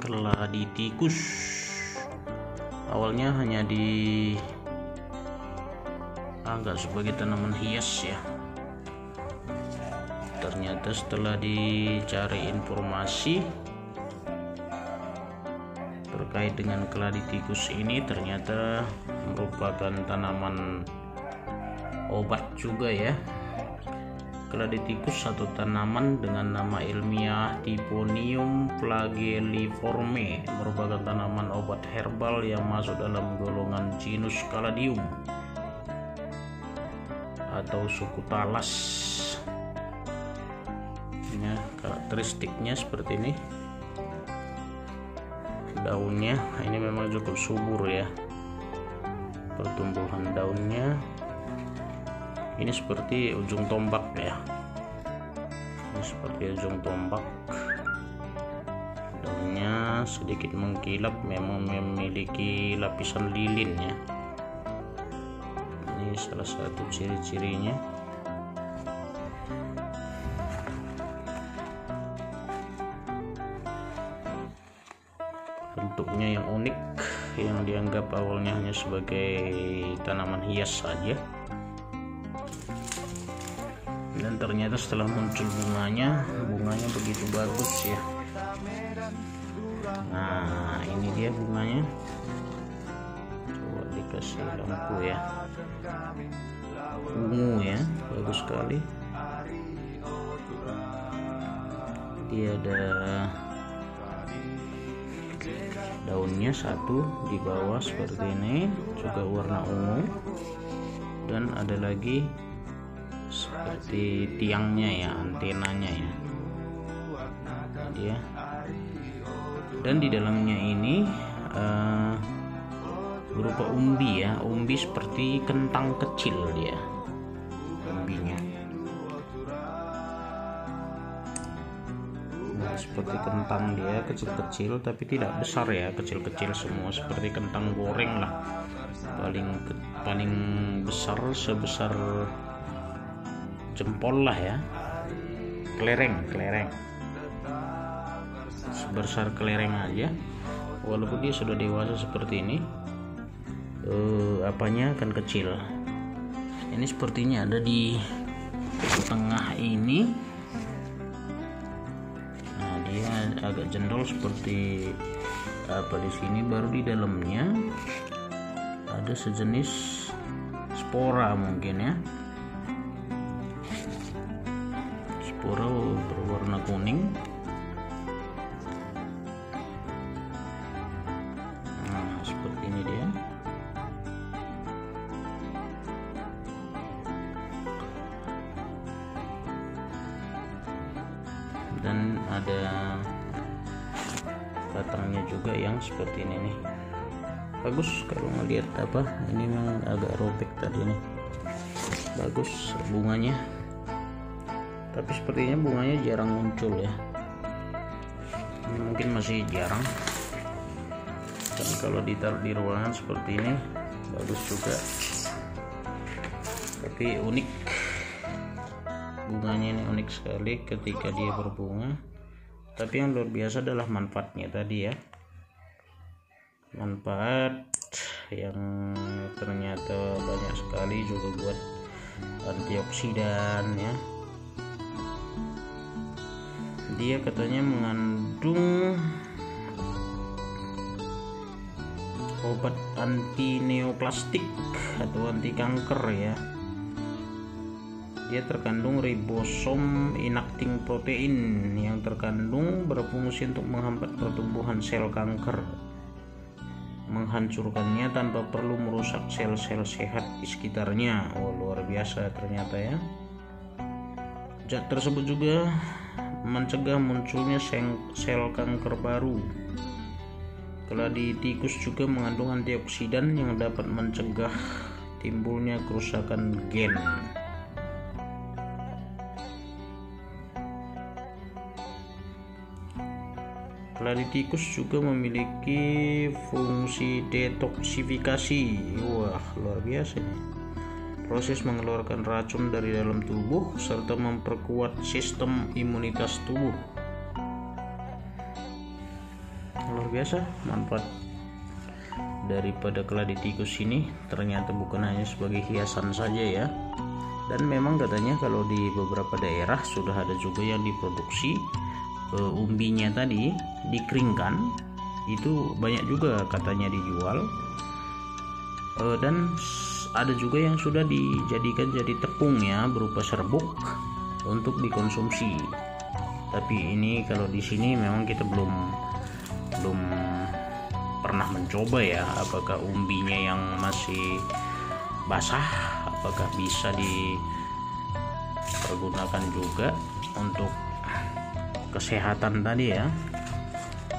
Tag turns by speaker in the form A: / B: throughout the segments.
A: keladi tikus. Awalnya hanya dianggap sebagai tanaman hias ya. Ternyata setelah dicari informasi terkait dengan keladi tikus ini, ternyata merupakan tanaman obat juga ya. Keladi tikus satu tanaman dengan nama ilmiah Typhonium flagelliforme, merupakan tanaman obat herbal yang masuk dalam golongan genus Caladium atau suku talas. Ini karakteristiknya seperti ini. Daunnya ini memang cukup subur ya, pertumbuhan daunnya ini seperti ujung tombak ya. Ini seperti ujung tombak. Daunnya sedikit mengkilap, memang memiliki lapisan lilin ya. Ini salah satu ciri-cirinya. Bentuknya yang unik, yang dianggap awalnya hanya sebagai tanaman hias saja, dan ternyata setelah muncul bunganya begitu bagus ya. Nah, ini dia bunganya. Coba dikasih lampu ya. Ungu ya, bagus sekali. Dia ada daunnya satu di bawah seperti ini, juga warna ungu, dan ada lagi seperti tiangnya ya, antenanya ya. Dia dan di dalamnya ini berupa umbi ya, umbi seperti kentang kecil dia umbinya. Nah, seperti kentang dia, kecil-kecil tapi tidak besar ya, kecil-kecil semua seperti kentang goreng lah. Paling besar sebesar jempol lah ya, kelereng sebesar kelereng aja. Walaupun dia sudah dewasa seperti ini, apanya akan kecil. Ini sepertinya ada di tengah ini. Nah, dia agak jendol seperti apa di sini, baru di dalamnya ada sejenis spora mungkin ya. Spora berwarna kuning. Nah, seperti ini dia. Dan ada batangnya juga yang seperti ini nih. Bagus kalau ngelihat apa, ini memang agak robek tadi nih. Bagus bunganya. Tapi sepertinya bunganya jarang muncul ya. Ini mungkin masih jarang. Dan kalau ditaruh di ruangan seperti ini bagus juga. Tapi unik. Bunganya ini unik sekali ketika dia berbunga. Tapi yang luar biasa adalah manfaatnya tadi ya. Manfaat yang ternyata banyak sekali, juga buat antioksidan ya. Dia katanya mengandung obat anti neoplastik atau anti kanker ya. Dia terkandung ribosom inacting protein yang terkandung berfungsi untuk menghambat pertumbuhan sel kanker, menghancurkannya tanpa perlu merusak sel-sel sehat di sekitarnya. Oh, luar biasa ternyata ya. Zat tersebut juga mencegah munculnya sel kanker baru. Keladi tikus juga mengandung antioksidan yang dapat mencegah timbulnya kerusakan gen. Keladi tikus juga memiliki fungsi detoksifikasi. Wah, luar biasa nih. Proses mengeluarkan racun dari dalam tubuh serta memperkuat sistem imunitas tubuh. biasa manfaat daripada keladi tikus ini ternyata bukan hanya sebagai hiasan saja ya. Dan memang katanya kalau di beberapa daerah sudah ada juga yang diproduksi umbinya tadi dikeringkan, itu banyak juga katanya dijual. Dan ada juga yang sudah dijadikan jadi tepung ya, berupa serbuk untuk dikonsumsi. Tapi ini kalau di sini memang kita belum pernah mencoba ya, apakah umbinya yang masih basah apakah bisa dipergunakan juga untuk kesehatan tadi ya.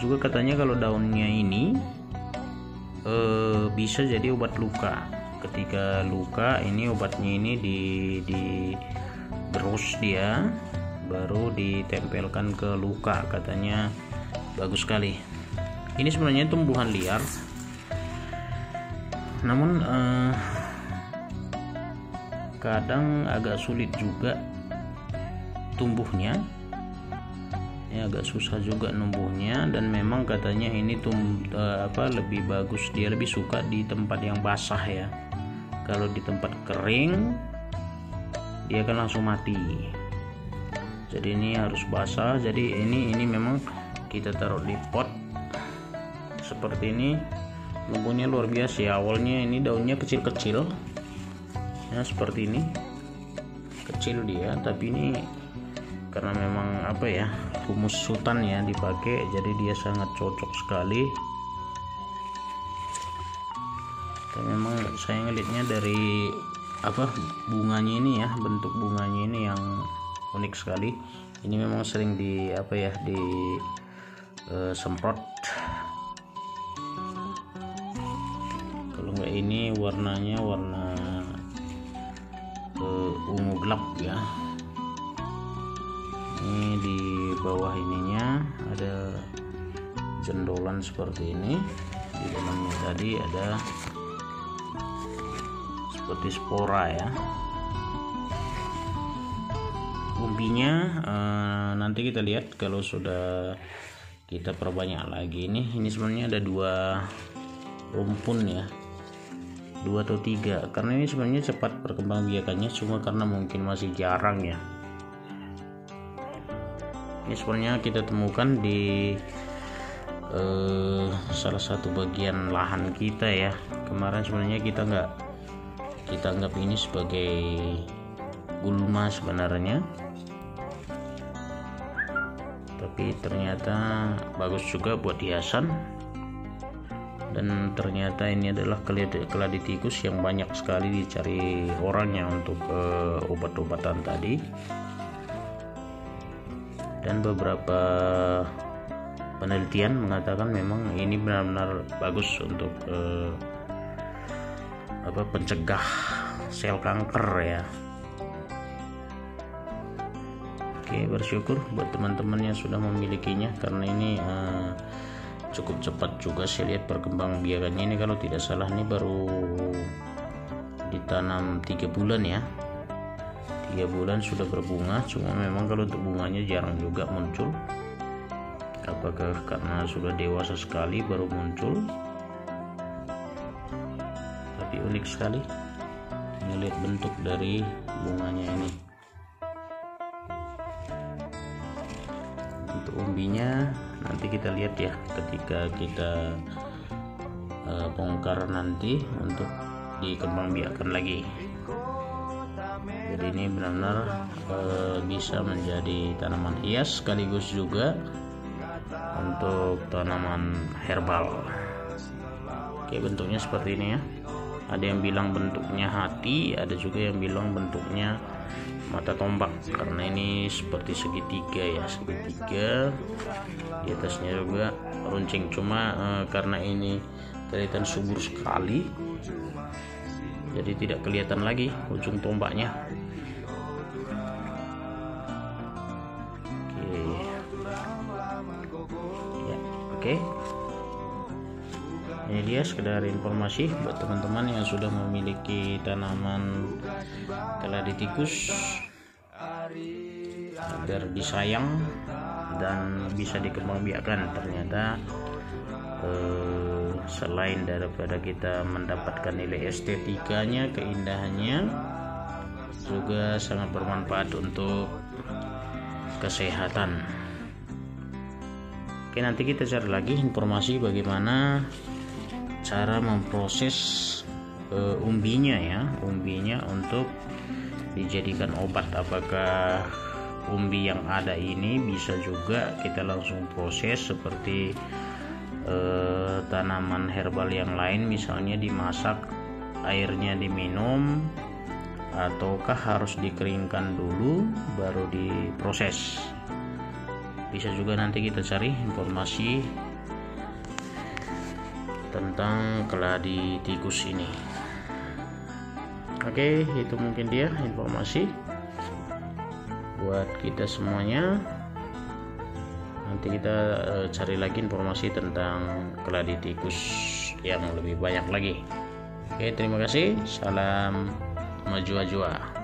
A: Juga katanya kalau daunnya ini bisa jadi obat luka. Ketika luka ini obatnya ini digerus dia, baru ditempelkan ke luka, katanya bagus sekali. Ini sebenarnya tumbuhan liar, namun kadang agak sulit juga tumbuhnya ya, agak susah juga numbuhnya. Dan memang katanya ini lebih bagus, dia lebih suka di tempat yang basah ya. Kalau di tempat kering dia akan langsung mati. Jadi ini harus basah. Jadi ini memang kita taruh di pot seperti ini. Numbuhnya luar biasa ya. Awalnya ini daunnya kecil-kecil ya, seperti ini kecil dia, tapi ini karena memang humus hutan ya dipakai, jadi dia sangat cocok sekali. Dan memang saya ngelihatnya dari bunganya ini ya, bentuk bunganya ini yang unik sekali. Ini memang sering semprot. Kalau enggak ini warnanya warna ungu gelap ya. Ini di bawah ininya ada jendolan seperti ini, di dalamnya tadi ada seperti spora ya. Umbinya nanti kita lihat kalau sudah kita perbanyak lagi. Ini sebenarnya ada 2 rumpun ya, 2 atau 3, karena ini sebenarnya cepat perkembangbiakannya, cuma karena mungkin masih jarang ya. Ini sebenarnya kita temukan di salah satu bagian lahan kita ya. Kemarin sebenarnya kita anggap ini sebagai gulma sebenarnya, tapi ternyata bagus juga buat hiasan. Dan ternyata ini adalah keladi tikus yang banyak sekali dicari orangnya untuk obat-obatan tadi. Dan beberapa penelitian mengatakan memang ini benar-benar bagus untuk pencegah sel kanker ya. Oke, bersyukur buat teman-teman yang sudah memilikinya, karena ini cukup cepat juga saya lihat perkembangbiakannya. Ini kalau tidak salah ini baru ditanam 3 bulan ya. 3 bulan sudah berbunga, cuma memang kalau untuk bunganya jarang juga muncul. Apakah karena sudah dewasa sekali baru muncul? Tapi unik sekali melihat bentuk dari bunganya ini. Untuk umbinya nanti kita lihat ya ketika kita bongkar nanti untuk dikembangbiakkan lagi. Jadi ini benar-benar bisa menjadi tanaman hias sekaligus juga untuk tanaman herbal. Oke, bentuknya seperti ini ya. Ada yang bilang bentuknya hati, ada juga yang bilang bentuknya mata tombak, karena ini seperti segitiga ya, segitiga. Di atasnya juga runcing, cuma karena ini kelihatan subur sekali, jadi tidak kelihatan lagi ujung tombaknya. Oke. Ini dia sekedar informasi buat teman-teman yang sudah memiliki tanaman keladi tikus agar disayang dan bisa dikembangbiakkan. Ternyata selain daripada kita mendapatkan nilai estetikanya, keindahannya, juga sangat bermanfaat untuk kesehatan. Oke, nanti kita cari lagi informasi bagaimana cara memproses umbinya untuk dijadikan obat. Apakah umbi yang ada ini bisa juga kita langsung proses seperti tanaman herbal yang lain, misalnya dimasak, airnya diminum, ataukah harus dikeringkan dulu baru diproses. Bisa juga nanti kita cari informasi tentang keladi tikus ini. Oke, itu mungkin dia informasi buat kita semuanya. Nanti kita cari lagi informasi tentang keladi tikus yang lebih banyak lagi. Oke, terima kasih. Salam Majua-jua.